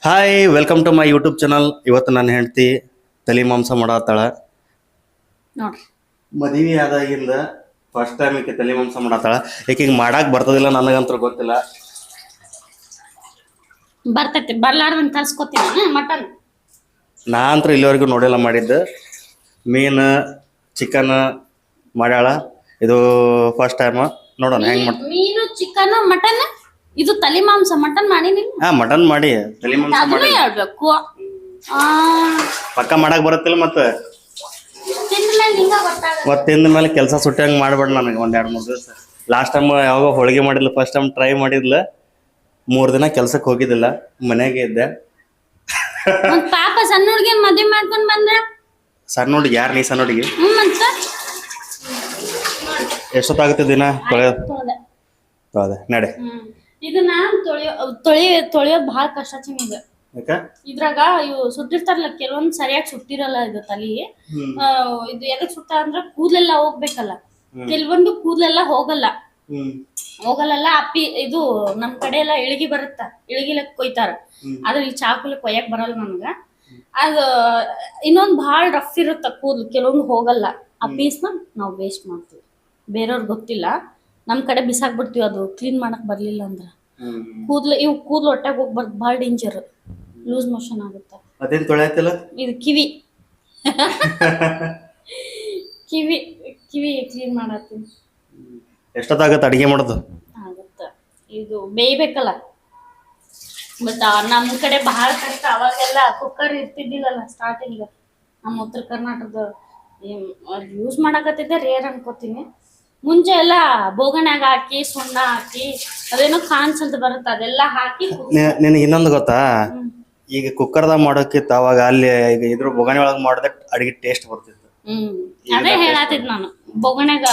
Hi welcome to my YouTube channel. ಇವತ್ತು ನನ್ನ ಹೆಂಡತಿ ತಲೆ ಮಾಂಸ ಮಾಡತ್ತಾಳ. ನೋಡ್ರಿ ಮದುವೆ ಆದಾಗಿಂದ ಫಸ್ಟ್ ಟೈಮ್ ಈಕೆ ತಲೆ ಮಾಂಸ ಮಾಡತ್ತಾಳ. ಈಕೆಗೆ ಮಾಡಾಕ್ ಬರ್ತದಿಲ್ಲ, ನನಗಂತೂ ಗೊತ್ತಿಲ್ಲ. ಬರ್ತೈತಿ, ಬರ್ಲಾರ್ದನ್ ಕಲ್ಸ್ಕೊತೀನಿ ಮಟನ್. ನಾ ಅಂತೂ ಇಲ್ಲಿವರೆಗೂ ನೋಡಿಲ್ಲ ಮಾಡಿದ್ದು. ಮೀನು ಚಿಕನ್ ಮಾಡ್ಯಾಳ, ಇದು ಫಸ್ಟ್ ಟೈಮ್. ನೋಡೋಣ ಹೆಂಗ್ ಮಾಡ್ತಾರೆ. ಮೀನು ಚಿಕನ್ ಮಟನ್, ಇದು ತಲೆ ಮಾಂಸ. ಮಟನ್ ಮಾಡಿನಿ. ಮಟನ್ ಮಾಡಿ ತಲೆ ಮಾಂಸ ಮಾಡಿ ಹೇಳ್ಬೇಕು. ಪಕ್ಕ ಮಾಡಕ್ ಬರುತ್ತಿಲ್ಲ. ಮತ್ತೆ ತಿಂದ ತಿಂದ ಮೇಲೆ ಕೆಲಸ ಸುಟ್ಟಂಗೆ ಮಾಡ್ಬೇಡ ನನಗೆ ಒಂದ್ 2-3 ದಿವಸ. ಲಾಸ್ಟ್ ಟೈಮ್ ಯಾವಾಗ ಹೋಳಿಗೆ ಮಾಡಿದ್ಲು, ಫಸ್ಟ್ ಟೈಮ್ ಟ್ರೈ ಮಾಡಿದ್ಲ. 3 ದಿನ ಕೆಲ್ಸಕ್ಕೆ ಹೋಗಿದ್ದಿಲ್ಲ, ಮನೆಗೆ ಇದ್ದೆ. ಪಾಪ ಸಣ್ಣ ಹುಡುಗಿ ಮದ್ವೆ ಮಾಡ್ಕೊಂಡ್ ಬಂದ್ರ. ಸಣ್ಣ ಹುಡುಗಿ ಯಾರು? ನೀ ಸಣ್ಣ ಹುಡುಗಿ? ಎಷ್ಟೊತ್ತಾಗುತ್ತೆ ದಿನ ತೊಳೆಯೋದು? ನಡೆ. ಇದನ್ನ ತೊಳೆಯೋದ್ ಬಹಳ ಕಷ್ಟ ಚಿನ್ನ. ಇದ್ರಾಗ ಇವು ಸುಟ್ಟಿರ್ತಾರಲ್ಲ, ಕೆಲವೊಂದ್ ಸರಿಯಾಗಿ ಸುಟ್ಟಿರಲ್ಲ. ಇದು ತಲಿ ಇದು ಎದಕ್ ಸುಟ್ಟ ಅಂದ್ರ ಕೂದಲೆಲ್ಲ ಹೋಗ್ಬೇಕಲ್ಲ. ಕೆಲವೊಂದು ಕೂದಲೆಲ್ಲ ಹೋಗಲ್ಲ. ಅಪ್ಪಿ ಇದು ನಮ್ ಕಡೆ ಎಲ್ಲ ಇಳಗಿ ಬರುತ್ತ, ಇಳಗಿಲ ಕೊಯ್ತಾರ. ಆದ್ರೆ ಈ ಚಾಕುಲಿ ಕೊಯ್ಯಕ್ ಬರಲ್ಲ ನಮ್ಗ. ಅದು ಇನ್ನೊಂದ್ ಬಹಳ ರಫ್ ಇರುತ್ತ ಕೂದ್ಲು, ಕೆಲವೊಂದು ಹೋಗಲ್ಲ. ಆ ಪೀಸ್ನ ನಾವ್ ವೇಸ್ಟ್ ಮಾಡ್ತೀವಿ, ಬೇರೆಯವ್ರಿಗೆ ಗೊತ್ತಿಲ್ಲ. ನಮ್ ಕಡೆ ಬಿಸಾಕ್ ಬಿಡ್ತೀವಿ, ಅದು ಕ್ಲೀನ್ ಮಾಡಕ್ ಬರ್ಲಿಲ್ಲ ಅಂದ್ರ. ಕೂದ್ಲು ಹೊಟ್ಟೆಗೆ ಹೋಗ್ಬಾರ್ದು, ಬಹಳ ಡೇಂಜರ್. ಲೂಸ್ ಮೋಷನ್ ಆಗುತ್ತೆ. ಅದೇನ್ ತೊಳೆಯತ್ತಿಲ್ಲ? ಇದು ಕಿವಿ ಕಿವಿ ಕಿವಿ ಕ್ಲೀನ್ ಮಾಡತ್ತೀನಿ. ಎಷ್ಟೊತ್ತಾಗತ್ತೆ ಅಡಿಗೆ ಮಾಡೋದು? ಆಗುತ್ತ, ಇದು ಬೇಯ್ಬೇಕಲ್ಲ. ಬಟ್ ನಮ್ ಕಡೆ ಬಹಳ ಕಷ್ಟ. ಅವಾಗೆಲ್ಲ ಕುಕ್ಕರ್ ಇರ್ತಿದ್ದಿಲ್ಲಲ್ಲ ಸ್ಟಾರ್ಟಿಂಗ್. ನಮ್ಮ ಉತ್ತರ ಕರ್ನಾಟಕದ ಯೂಸ್ ಮಾಡಕತ್ತಿದ್ದೆ ರೇರ್ ಅನ್ಕೋತೀನಿ. ಮುಂಚೆ ಎಲ್ಲ ಬೋಗಣ್ಯಾಗ ಹಾಕಿ ಸುಣ್ಣ ಹಾಕಿ ಅದೇನೋ ಕಾನ್ಸ್ ಅಂತ ಬರುತ್ತೆ, ಅದೆಲ್ಲ ಹಾಕಿ. ನಿನಗೆ ಇನ್ನೊಂದು ಗೊತ್ತಾ? ಈಗ ಕುಕ್ಕರ್ದಾಗ ಮಾಡೋಕ್ಕಿತ್ತು ಅವಾಗ ಅಲ್ಲಿ ಈಗ ಇದ್ರ ಬೊಗಣಿ ಒಳಗೆ ಮಾಡಿದ್ರೆ ಅಡಿಗೆ ಟೇಸ್ಟ್ ಬರ್ತಿತ್ತು. ಅದೇ ಹೇಳತ್ತಿದ್ ನಾನು. ಬೊಗಣ್ಯಾಗ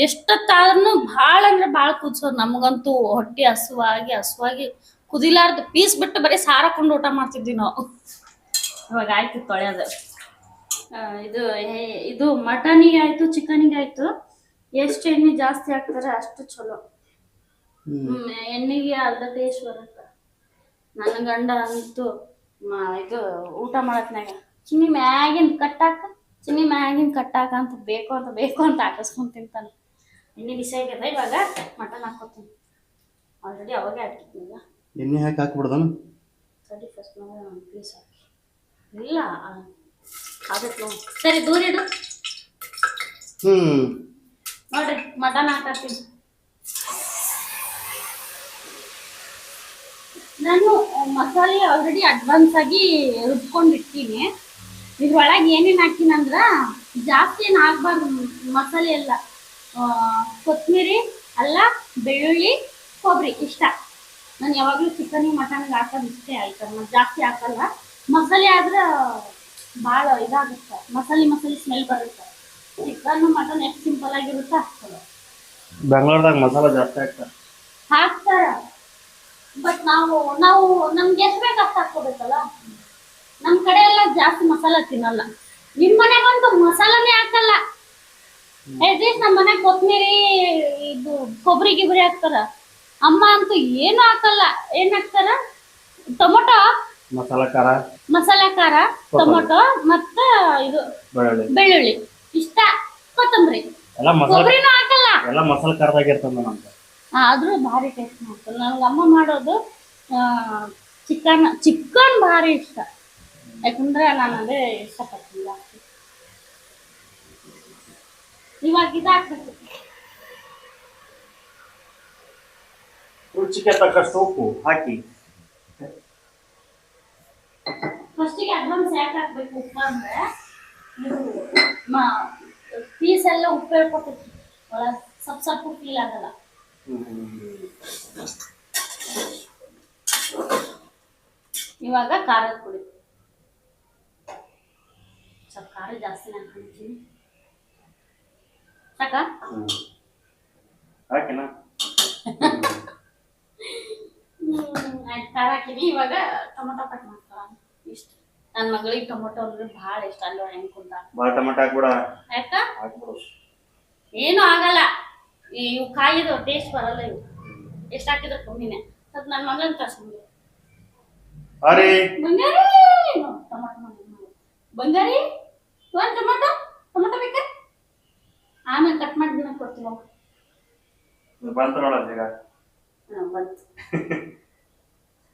ಎಷ್ಟೊತ್ತಾದ್ರೂ ಭಾಳ ಅಂದ್ರೆ ಭಾಳ ಕುದಿಸೋದು. ನಮಗಂತೂ ಹೊಟ್ಟೆ ಹಸುವಾಗಿ ಕುದಿಲಾರ್ದು ಪೀಸ್ ಬಿಟ್ಟು ಬರೀ ಸಾರ ಕೊಂಡು ಊಟ ಮಾಡ್ತಿದ್ವಿ ನಾವು. ಇವಾಗ ಆಯ್ತು ತೊಳೆಯೋದು. ಇದು ಮಟನಿಗೆ ಆಯ್ತು, ಚಿಕನಿಗೆ ಆಯ್ತು. ಎಷ್ಟು ಎಣ್ಣೆ ಜಾಸ್ತಿ ಹಾಕ್ತಾರೆ ಅಷ್ಟು ಚಲೋ. ಎಣ್ಣೆಗೆ ಅರ್ಧ ಟೇಸ್ಟ್ ಬರುತ್ತೆ. ನನ್ನ ಗಂಡ ಅಂತೂ ಇದು ಊಟ ಮಾಡತ್ನಾಗ ಚಿನ್ನಿ ಮ್ಯಾಗಿನ್ ಕಟ್ಟಾಕ ಅಂತ ಬೇಕು ಅಂತ ಹಾಕಿಸ್ಕೊಂಡ್ ತಿಂತಾನೆ. ಎಣ್ಣೆ ಬಿಸಿ ಆಗ್ಯದ, ಇವಾಗ ಮಟನ್ ಹಾಕೋತೀನಿ. ಆಲ್ರೆಡಿ ಅವಾಗೆ ಹಾಕಿದ್ನೀಗ. ಎಣ್ಣೆ ಹಾಕ್ಬಿಡ್ದಾನ. ಸರಿ, ಫಸ್ಟ್ ಒಂದು ಪೀಸ್ ಹಾಕಿ. ಇಲ್ಲ ಆಗತ್ತೆ ನೋಡಿ. ಸರಿ, ದೂರ ಇಡು. ನೋಡ್ರಿ, ಮಟನ್ ಹಾಕತ್ತೀನಿ ನಾನು. ಮಸಾಲೆ ಆಲ್ರೆಡಿ ಅಡ್ವಾನ್ಸ್ ಆಗಿ ರುಬ್ಕೊಂಡಿರ್ತೀನಿ. ಇದ್ರೊಳಗೆ ಏನೇನು ಹಾಕಿನ ಅಂದ್ರ ಜಾಸ್ತಿ ಏನು ಹಾಕ್ಬಾರ್ದು ಮಸಾಲೆ ಎಲ್ಲ. ಕೊತ್ತಂಬರಿ, ಅಲ್ಲ, ಬೆಳ್ಳುಳ್ಳಿ, ಕೊಬ್ಬರಿ ಇಷ್ಟ. ನಾನು ಯಾವಾಗಲೂ ಚಿಕನ್ ಮಟನ್ಗೆ ಹಾಕೋದು ಇಷ್ಟೇ ಐಟಮ್, ಜಾಸ್ತಿ ಹಾಕಲ್ಲ. ಮಸಾಲೆ ಆದ್ರೆ ಭಾಳ ಇದಾಗುತ್ತೆ, ಮಸಾಲೆ ಸ್ಮೆಲ್ ಬರುತ್ತೆ. ಚಿಕನ್ ಮಟನ್ ಎಷ್ಟು ಸಿಂಪಲ್ ಆಗಿರುತ್ತೆ ಹಾಕ್ತಾರೆ. ಬೆಂಗಳೂರದಾಗ ಮಸಾಲ ಜಾಸ್ತಿ ಹಾಕ್ತಾರ. ಬಟ್ ನಾವು ನಮ್ಗೆ ಎಷ್ಟು ಬೇಕು ಅಷ್ಟು ಹಾಕೋಬೇಕಲ್ಲ. ನಮ್ ಕಡೆ ಎಲ್ಲ ಜಾಸ್ತಿ ಮಸಾಲ ತಿನ್ನಲ್ಲ. ನಿಮ್ ಮನೆಗಂತೂ ಮಸಾಲಾನೇ ಹಾಕಲ್ಲ. ಅಟ್ಲೀಸ್ಟ್ ನಮ್ಮ ಮನೆ ಕೊತ್ತಂಬರಿ, ಇದು ಕೊಬ್ಬರಿ ಗಿಬ್ಬರಿ ಹಾಕ್ತಾರ. ಅಮ್ಮ ಅಂತೂ ಏನು ಹಾಕಲ್ಲ. ಏನ್ ಹಾಕ್ತಾರ? ಟೊಮೊಟೊ, ಮಸಾಲಾ ಖಾರ, ಟೊಮೊಟೊ ಮತ್ತ ಇದು ಬೆಳ್ಳುಳ್ಳಿ ಇಷ್ಟ, ಕೊತ್ತಂಬರಿ, ಕೊಬ್ಬರಿನೂ ಹಾಕಲ್ಲ. ಎಲ್ಲ ಮಸಾಲ ಖಾರದಾಗ ಇರ್ತದ ನಮ್ಗೆ. ಆದ್ರೂ ಭಾರಿ ಟೇಸ್ಟ್ ಮಾಡ್ತಾರೆ. ನನಗೆ ಅಮ್ಮ ಮಾಡೋದು ಚಿಕನ್ ಭಾರಿ ಇಷ್ಟ. ಯಾಕಂದ್ರೆ ನಾನು ಅದೇ ಇಷ್ಟಪಡ್ತೀನಿ. ಇವಾಗ ಇದಾಕ್ಬೇಕು. ರುಚಿಗೆ ತಕ್ಕಷ್ಟು ಉಪ್ಪು ಹಾಕಿ. ಫಸ್ಟಿಗೆ ಅಡ್ವಾನ್ಸ್ ಯಾಕೆ ಹಾಕ್ಬೇಕು ಉಪ್ಪು ಅಂದ್ರೆ, ಪೀಸ್ ಎಲ್ಲ ಉಪ್ಪು ಹೇಳ್ಕೊತೈತಿ ಒಳಗೆ, ಸ್ವಲ್ಪ ಫೀಲ್ ಆಗಲ್ಲ. ಇವಾಗ ಖಾರದ ಪುಡಿ, ಸ್ವಲ್ಪ ಖಾರ ಜಾಸ್ತಿ ಹಾಕ್ತೀನಿ. ಸಾಕ? ಖಾರ ಹಾಕಿನಿ. ಇವಾಗ ಟೊಮೊಟೊ ಕಟ್ ಮಾಡ್ತಾರ ಇಷ್ಟ. ನನ್ನ ಮಗಳಿಗೆ ಟೊಮೊಟೊ ಅಂದ್ರೆ ಭಾಳ ಇಷ್ಟ. ಅಲ್ವಾ ಹೆಂಗ್ ಕುಂತ ಟೊಮೊಟೊ ಹಾಕ್ಬಿಡ. ಯಾಕ? ಏನು ಆಗಲ್ಲ. ಇವು ಕಾಯಿದು ಟೇಸ್ಟ್ ಬರಲ್ಲ. ಇವು ಎಷ್ಟು ಹಾಕಿದ್ರೆ ಕಮ್ಮಿನೇ. ಸ್ವಲ್ಪ ನನ್ನ ಮಗನ ಕಳ್ಸಂಗೆ. ಅರೆ ಬಂಗಾರಿ ಟೊಮಾಟೊ ಬಂಗಾರಿ ಒಂದ್ ಟೊಮಾಟೊ ಟೊಮಾಟೊ ಬೇಕಾ ಆಮೇಲೆ ಕಟ್ ಮಾಡಿ ದಿನ ಕೊಡ್ತೀವಿ ಬಂತ ನೋಡಲ್ಲ ಈಗ ಬಂತು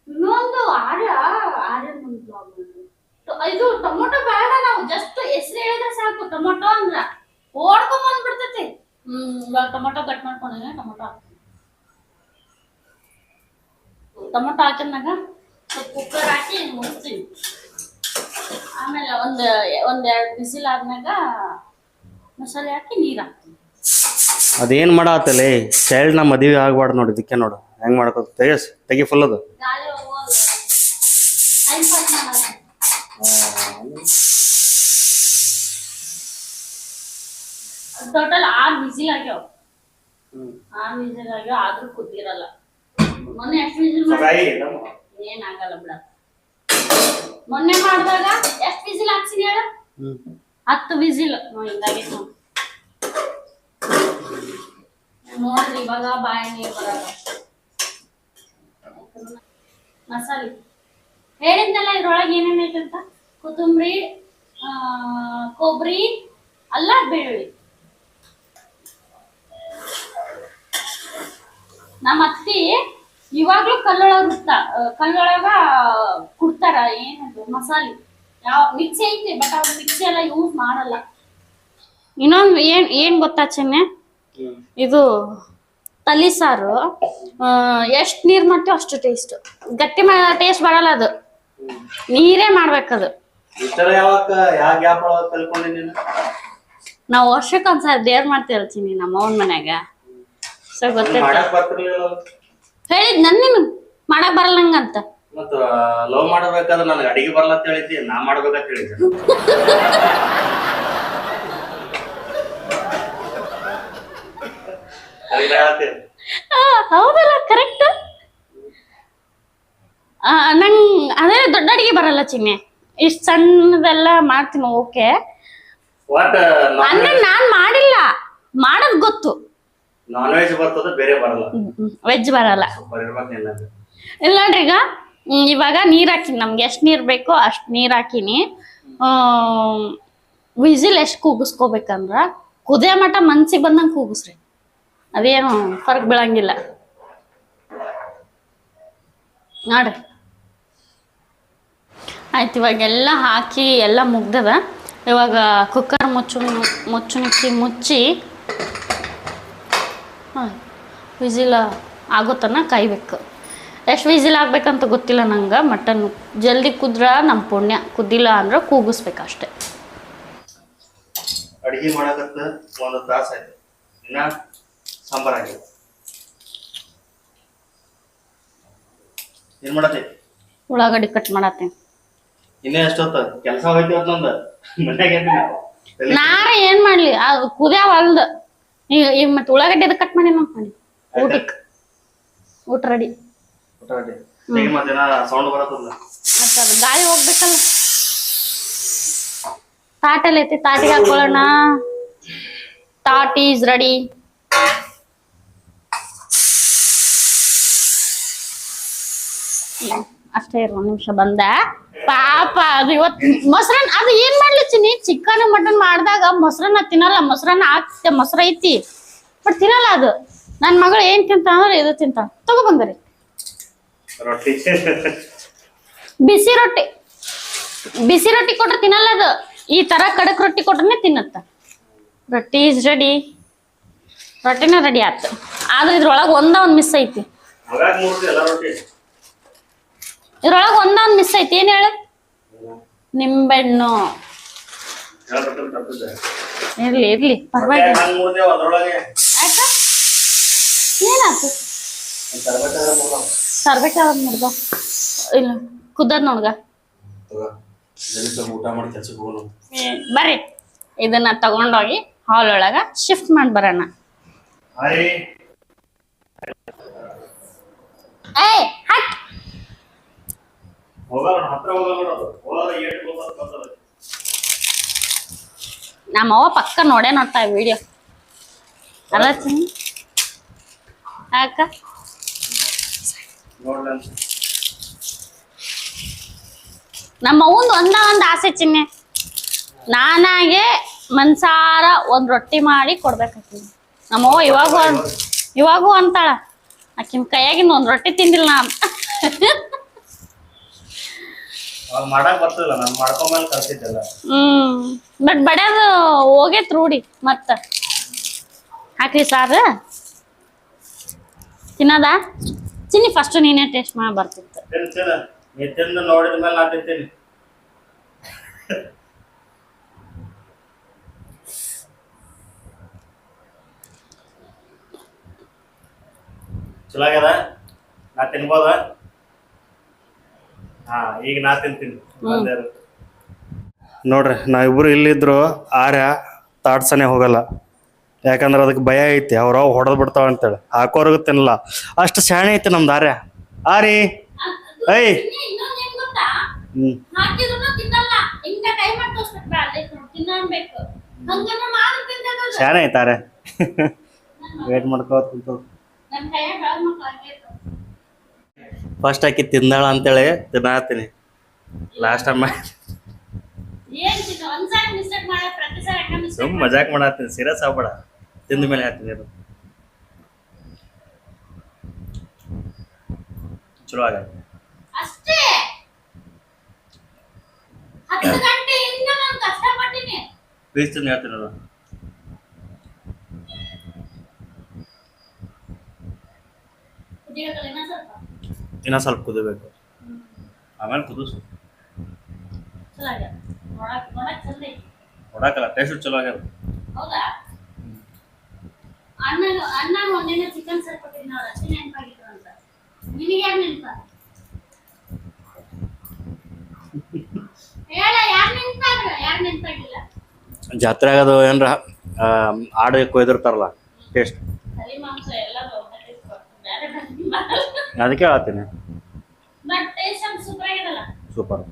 ಇನ್ನೊಂದು ಆರ್ಯ ಇದು ಟೊಮೊಟೊ ಬೇಡ ನಾವು ಜಸ್ಟ್ ಹೆಸರು ಹೇಳಿದ್ರೆ ಸಾಕು ಟೊಮೊಟೊ ಅಂದ್ರ ಓಡ್ಕೊಂಡ್ ಬಂದ್ಬಿಡ್ತೈತಿ ಇವಾಗ ಟೊಮೊಟೊ ಕಟ್ ಮಾಡ್ಕೊಂಡೆ ಟೊಮೊಟೊ ಹಾಕಿದ್ನಾಗ ಕುಕ್ಕರ್ ಹಾಕಿ ಮುಗಿಸ್ತೀನಿ ಆಮೇಲೆ ಒಂದೆರಡು ಬಿಸಿಲ್ ಆದ್ಮ್ಯಾಗ ಮಸಾಲೆ ಹಾಕಿ ನೀರ್ ಹಾಕ್ತೀನಿ ಅದೇನ್ ಮಾಡತ್ತಲ್ಲ ಚೈಲ್ಡ್ ನಾ ಮದುವೆ ಆಗ್ಬಾರ್ದು ನೋಡಿ ಇದಕ್ಕೆ ನೋಡು ಹೆಂಗ್ ಮಾಡ್ಕೋ ತೆಗಿ ಫುಲ್ ಅದು ಗಾಳಿ ಹೋಗುವಾಗ ಟೈಮ್ ಪಾಸ್ ಮಾಡಲ್ಲ ಟೋಟಲ್ 6 ವಿಸಿಲ್ ಆಗ್ಯಾವ 6 ವಿಸಿಲ್ ಆಗ್ಯಾವ ಆದ್ರೂ ಕುದ್ದಿರಲ್ಲ ಮೊನ್ನೆ ಎಷ್ಟು ವಿಸಿಲ್ ಏನಾಗಲ್ಲ ಬಿಡ ಮೊನ್ನೆ ಮಾಡಿದಾಗ ಎಷ್ಟು ವಿಸಿಲ್ ಹಾಕ್ಸಿನಿ ಹೇಳ 10 ವಿಸಿಲ್ ಹಿಂಗಾಗಿ ನೋಡ್ರಿ ಇವಾಗ ಬಾಯಿ ನೀರು ಬರಲ್ಲ ಮಸಾಲೆ ಹೇಳಿದ್ನಲ್ಲ ಇದ್ರೊಳಗೆ ಏನೇನ್ ಐತಂತ ಕೊತ್ತಂಬರಿ ಕೊಬ್ಬರಿ ಅಲ್ಲ ಬೆಳ್ಳುಳ್ಳಿ ನಮ್ಮ ಅತ್ತಿ ಇವಾಗ್ಲೂ ಕಲ್ಲೊಳಗ ಕುಡ್ತಾರ ಏನದು ಮಸಾಲೆ ಯಾವ ಮಿಕ್ಸಿ ಐತಿ ಬಟ್ ಅವ್ರು ಮಿಕ್ಸಿ ಎಲ್ಲ ಯೂಸ್ ಮಾಡಲ್ಲ ಇನ್ನೊಂದು ಏನ್ ಗೊತ್ತಾ ಚೆನ್ನೆ ಇದು ತಲಿ ಸಾರು ಎಷ್ಟ್ ನೀರ್ ಮಾಡ್ತೀವಿ ಅಷ್ಟು ಟೇಸ್ಟ್ ಗಟ್ಟಿ ಟೇಸ್ಟ್ ಬರಲ್ಲ ಅದು ನೀರೇ ಮಾಡ್ಬೇಕದು ನಾವ್ ವರ್ಷಕ್ಕೆ ಒಂದ್ಸಲ ದೇವ್ರ ಮಾಡ್ತಿರ್ತೀನಿ ನಮ್ಮ ಅವನ್ ಮನ್ಯಾಗ ಸೊ ಹೇಳಿದ್ ನನ್ನೇನು ಮಾಡಕ್ ಬರಲ್ಲ ನಂಗಂತ ಮತ್ತ ಲವ್ ಮಾಡಬೇಕಾದ್ರೆ ನನಗೆ ಅಡಿಗೆ ಬರಲ್ಲ ಅಂತ ಹೇಳಿದ್ದಿ ನಾ ಮಾಡ್ಬೇಕಂತ ಹೇಳಿದ್ದೆ ಹೌದಲ್ಲ ಕರೆಕ್ಟ್ ನಂಗ್ ಅದೇ ದೊಡ್ಡ ಅಡಿಗೆ ಬರಲ್ಲ ಚಿನ್ನೆ ಇಷ್ಟ ಸಣ್ಣದೆಲ್ಲ ಮಾಡ್ತೀನಿ ಓಕೆ ಅಂದ್ರೆ ನಾನ್ ಮಾಡಿಲ್ಲ ಮಾಡೋದ್ ಗೊತ್ತು ನಾನ್ ವೆಜ್ ಬರ್ತದ ಬೇರೆ ಬರಲ್ಲ ವೆಜ್ ಬರಲ್ಲ ಇಲ್ಲ ನೋಡ್ರಿ ಈಗ ಇವಾಗ ನೀರ್ ಹಾಕಿನಿ ನಮ್ಗೆ ಎಷ್ಟ್ ನೀರ್ ಬೇಕೋ ಅಷ್ಟ್ ನೀರ್ ಹಾಕಿನಿ ವಿಸಿಲ್ ಎಷ್ಟ್ ಕೂಗಿಸ್ಕೋಬೇಕಂದ್ರ ಕುದಿಯ ಮಟ ಮನ್ಸಿಗೆ ಬಂದಂಗ ಕೂಗಿಸ್ರಿ ಅದೇನು ಫರ್ಕ್ ಬೀಳಂಗಿಲ್ಲ ನೋಡ್ರಿ ಆಯ್ತು ಇವಾಗ ಎಲ್ಲ ಹಾಕಿ ಎಲ್ಲ ಮುಗ್ದದ ಇವಾಗ ಕುಕ್ಕರ್ ಮುಚ್ಚಿ ವಿಸಿಲ್ ಆಗೋತನ ಕಾಯ್ಬೇಕು ಎಷ್ಟು ವಿಸಿಲ್ ಆಗ್ಬೇಕಂತ ಗೊತ್ತಿಲ್ಲ ನಂಗೆ ಮಟನ್ ಜಲ್ದಿ ಕುದ್ರ ನಮ್ಮ ಪುಣ್ಯ ಕುದ್ದಿಲ್ಲ ಅಂದ್ರೆ ಕೂಗಿಸ್ಬೇಕಷ್ಟೆ ಅಡಿಗೆ ಮಾಡಕತ್ತ 1 ತಾಸ ಆಯ್ತು ಇನ್ನ ಸಾಂಬಾರ್ ಆಗಿದೆ ಏನ್ ಮಾಡತ್ತೆ ಉಳ್ಳಾಗಡ್ಡಿ ಕಟ್ ಮಾಡತ್ತೇನೆ ಇನ್ನೇ ಎಷ್ಟೊತ್ತ ಕೆಲಸ ಹೋಯ್ತು ನಂದ ಮನ್ಯಾಗ ನಾರ ಏನ್ ಮಾಡ್ಲಿ ಕುದ್ಯಾವ ಅಲ್ದ ಈಗ ಮತ್ತೆ ಉಳ್ಳಾಗಡ್ಡಿ ಎದಕ್ ಕಟ್ ಮಾಡಿ ಮಾಡಿ ಊಟಕ್ಕೆ ಊಟ ರೆಡಿ ಸೌಂಡ್ ಬರತ್ತಲ್ಲ ಮತ್ತೆ ಅದು ಗಾಳಿ ಹೋಗ್ಬೇಕಲ್ಲ ತಾಟಲ್ಲಿ ಐತಿ ತಾಟಿಗೆ ಹಾಕೊಳ್ಳೋಣ ತಾಟ್ ಈಸ್ ರೆಡಿ ಅಷ್ಟೇ ಇರು 1 ನಿಮಿಷ ಬಂದ ಪಾಪ ಅದು ಇವತ್ತು ಮೊಸರನ್ನ ಅದು ಏನ್ ಮಾಡ್ಲಿ ಚಿನ್ನಿ ಚಿಕನ್ ಮಟನ್ ಮಾಡಿದಾಗ ಮೊಸರನ್ನ ತಿನ್ನಲ್ಲ ಮೊಸರನ್ನ ಹಾಕ್ತೆ ಮೊಸರು ಐತಿ ಬಟ್ ತಿನ್ನಲ್ಲ ಅದು ನನ್ನ ಮಗಳು ಏನ್ ತಿಂತ ಅಂದ್ರೆ ಇದು ತಿಂತ ತಗೋ ಬಂದರಿ ಬಿಸಿ ರೊಟ್ಟಿ ಕೊಟ್ರೆ ತಿನ್ನಲ್ಲ ಅದು ಈ ತರ ಕಡಕ್ ರೊಟ್ಟಿ ಕೊಟ್ರೆ ತಿನ್ನತ್ತ ರೊಟ್ಟಿ ಇಸ್ ರೆಡಿ ರೊಟ್ಟಿನ ರೆಡಿ ಆಯ್ತು ಆದ್ರೆ ಇದ್ರೊಳಗೆ ಒಂದ್ ಮಿಸ್ ಐತಿ ಇದ್ರೊಳಗೆ ಒಂದ್ ಮಿಸ್ ಐತಿ ಏನ್ ಹೇಳ ನಿಂಬೆಣ್ಣು ಇರ್ಲಿ ಪರವಾಗಿಲ್ಲ ಆಯ್ತಾ ಏನಾಯ್ತು ತರ್ಬೇಕ ನೋಡ್ದ ಇಲ್ಲ ಕುದ್ದದ್ ನೋಡ್ಗ ಬರ್ರಿ ಇದನ್ನ ತಗೊಂಡೋಗಿ ಹಾಲ್ ಒಳಗ ಶಿಫ್ಟ್ ಮಾಡಿ ಬರೋಣ ಏಯ್ ಹಟ್ ನಮ್ಮವ್ವ ಪಕ್ಕ ನೋಡೇ ನೋಡ್ತಾ ವಿಡಿಯೋ ಅಲ್ಲ ಚಿನ್ನಿ ಅಕ್ಕ ನಮ್ಮ ಅವ್ವಂದು ಒಂದ್ ಆಸೆ ಚಿನ್ನೆ, ನಾನಾಗೆ ಮನ್ಸಾರ ಒಂದ್ ರೊಟ್ಟಿ ಮಾಡಿ ಕೊಡ್ಬೇಕಾಗ್ತದೆ. ನಮ್ಮವ್ವ ಇವಾಗೂ ಅಂತಾಳ, ಆಕಿನ ಕೈಯಾಗಿಂದ ಒಂದ್ ರೊಟ್ಟಿ ತಿಂದಿಲ್ಲ ನಾ ಅಂತ. ಅವಾಗ ಮಾಡಕ್ ಬರ್ತದಿಲ್ಲ, ನಾನು ಮಾಡ್ಕೊಂಬಂದ್ ಕಲ್ತಿದ್ದೆಲ್ಲ. ಬಟ್ ಬಡ್ಯಾದು ಹೋಗೇತ್ ರೂಢಿ. ಮತ್ತ ಹಾಕ್ರಿ ಸಾರು ತಿನ್ನದ ಚಿನ್ನಿ, ಫಸ್ಟ್ ನೀನೇ ಟೇಸ್ಟ್ ಮಾಡಿ ಬರ್ತಿತ್ತು. ನೀ ತಿಂದು ನೋಡಿದ ಮೇಲೆ ನಾ ತಿಂತೀನಿ. ಚಲೋ ಆಗ್ಯದ, ನಾ ತಿನ್ಬೋದ? ಹಾ, ಈಗ ನಾ ತಿಂತೀನಿ. ನೋಡ್ರಿ, ನಾವಿಬ್ರು ಇಲ್ಲಿದ್ರು ಆರ್ಯ ತಾಡ್ಸನೆ ಹೋಗಲ್ಲ, ಯಾಕಂದ್ರೆ ಅದಕ್ಕೆ ಭಯ ಐತಿ, ಅವ್ರ ಹೊಡೆದ್ ಬಿಡ್ತಾವ ಅಂತೇಳಿ ಹಾಕೋರ್ಗು ತಿನ್ನಲ್ಲ. ಅಷ್ಟು ಶಾಣೆ ಐತಿ ನಮ್ದು ಆರ್ಯ. ಆರಿ ಐ ಶಾಣೆ ಐತ ಆರ್ಯ. ವೇಟ್ ಮಾಡ್ಕೋತ ಕುಂತು ಫಸ್ಟ್ ಆಕಿ ತಿಂದಾಳ ಅಂತೇಳಿ ತಿನ್ನತೀನಿ. ಲಾಸ್ಟ್ ಟೈಮ್ ಸುಮ್ ಮಜಾಕ್ ಮಾಡತ್ತೀನಿ, ಸೀರಿಯಸ್ ಆಗ್ಬೇಡ. ತಿಂದ ಮೇಲೆ ಹೇಳ್ತೀನಿ ಇದು ಚಲೋ ಆಗ. ಪ್ಲೀಸ್ ತಿಂದು ಹೇಳ್ತೀನಿ ಅದು. ಇನ್ನ ಸ್ವಲ್ಪ ಕುದಿಬೇಕು, ಆಮೇಲೆ ಕುದಿಸು. ನೋಡಾಕಲ್ಲ, ಟೇಸ್ಟ್ ಚಲೋ ಆಗ್ಯದ. ಜಾತ್ರೆ ಆಗೋದು ಏನ್ರ ಆಡು ಕೊಯ್ದಿರ್ತಾರಲ್ಲ, ಟೇಸ್ಟ್ ಅದಕ್ಕೆ ಹೇಳ್ತೀನಿ. ಸೂಪರ್.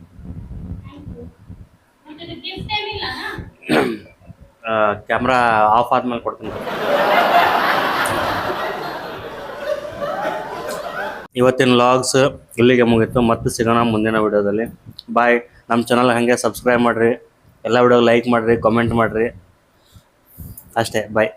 ಕ್ಯಾಮ್ರಾ ಆಫ್ ಆದ್ಮೇಲೆ ಕೊಡ್ತೀನಿ. ಇವತ್ತಿನ ವ್ಲಾಗ್ಸ್ ಇಲ್ಲಿಗೆ ಮುಗೀತು. ಮತ್ತೆ ಸಿಗೋಣ ಮುಂದಿನ ವಿಡಿಯೋದಲ್ಲಿ. ಬಾಯ್. ನಮ್ಮ ಚಾನಲ್ ಹಾಗೆ ಸಬ್ಸ್ಕ್ರೈಬ್ ಮಾಡಿರಿ, ಎಲ್ಲ ವಿಡಿಯೋ ಲೈಕ್ ಮಾಡಿರಿ, ಕಾಮೆಂಟ್ ಮಾಡಿರಿ. ಅಷ್ಟೇ, ಬಾಯ್.